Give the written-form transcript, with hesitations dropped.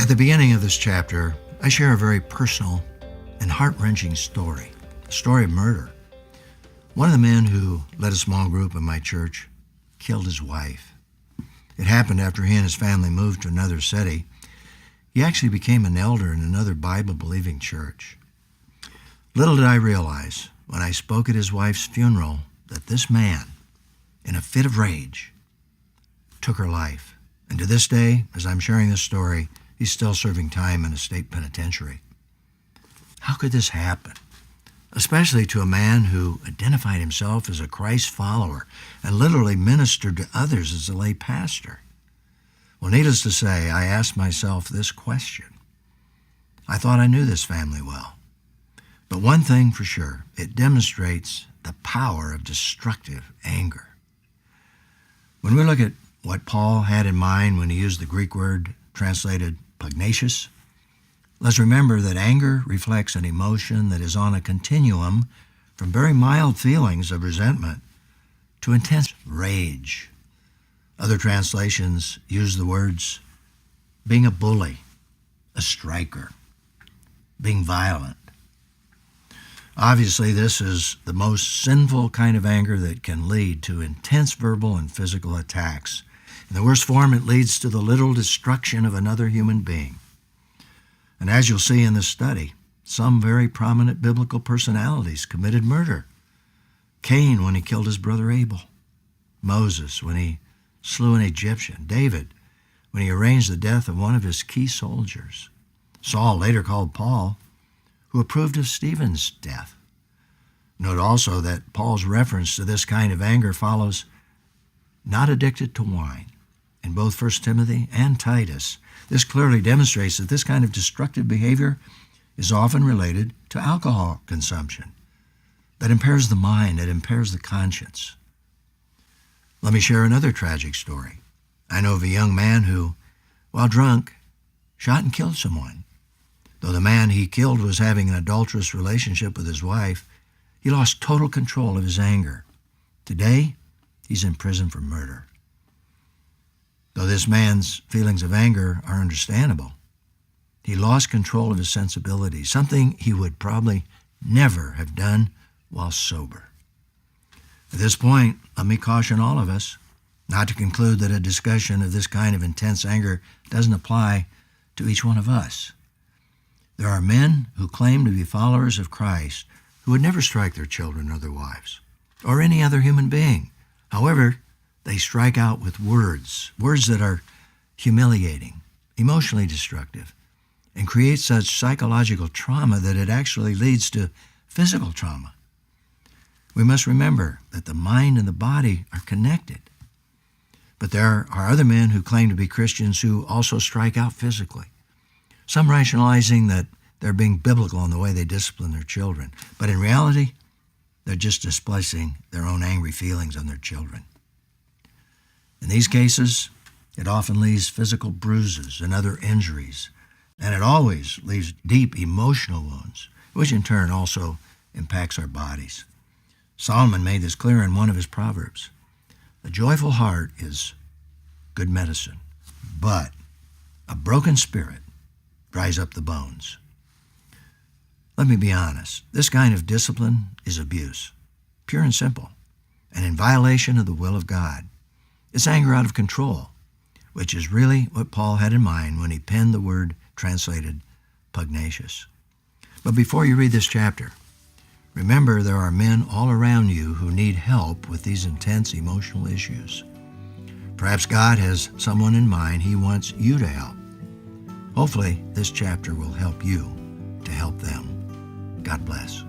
At the beginning of this chapter, I share a very personal and heart-wrenching story, a story of murder. One of the men who led a small group in my church killed his wife. It happened after he and his family moved to another city. He actually became an elder in another Bible-believing church. Little did I realize when I spoke at his wife's funeral that this man, in a fit of rage, took her life. And to this day, as I'm sharing this story, he's still serving time in a state penitentiary. How could this happen? Especially to a man who identified himself as a Christ follower and literally ministered to others as a lay pastor. Well, needless to say, I asked myself this question. I thought I knew this family well. But one thing for sure, it demonstrates the power of destructive anger. When we look at what Paul had in mind when he used the Greek word translated pugnacious, let's remember that anger reflects an emotion that is on a continuum from very mild feelings of resentment to intense rage. Other translations use the words being a bully, a striker, being violent. Obviously, this is the most sinful kind of anger that can lead to intense verbal and physical attacks. In the worst form, it leads to the literal destruction of another human being. And as you'll see in this study, some very prominent biblical personalities committed murder. Cain when he killed his brother Abel. Moses when he slew an Egyptian. David when he arranged the death of one of his key soldiers. Saul, later called Paul, who approved of Stephen's death. Note also that Paul's reference to this kind of anger follows not addicted to wine. In both 1 Timothy and Titus, this clearly demonstrates that this kind of destructive behavior is often related to alcohol consumption that impairs the mind, that impairs the conscience. Let me share another tragic story. I know of a young man who, while drunk, shot and killed someone. Though the man he killed was having an adulterous relationship with his wife, he lost total control of his anger. Today, he's in prison for murder. Though this man's feelings of anger are understandable, he lost control of his sensibilities, something he would probably never have done while sober. At this point, let me caution all of us not to conclude that a discussion of this kind of intense anger doesn't apply to each one of us. There are men who claim to be followers of Christ who would never strike their children or their wives, or any other human being. However, they strike out with words that are humiliating, emotionally destructive, and create such psychological trauma that it actually leads to physical trauma. We must remember that the mind and the body are connected. But there are other men who claim to be Christians who also strike out physically, some rationalizing that they're being biblical in the way they discipline their children. But in reality, they're just displacing their own angry feelings on their children. In these cases, it often leaves physical bruises and other injuries, and it always leaves deep emotional wounds, which in turn also impacts our bodies. Solomon made this clear in one of his Proverbs. A joyful heart is good medicine, but a broken spirit dries up the bones. Let me be honest. This kind of discipline is abuse, pure and simple, and in violation of the will of God. It's anger out of control, which is really what Paul had in mind when he penned the word translated pugnacious. But before you read this chapter, remember there are men all around you who need help with these intense emotional issues. Perhaps God has someone in mind he wants you to help. Hopefully, this chapter will help you to help them. God bless.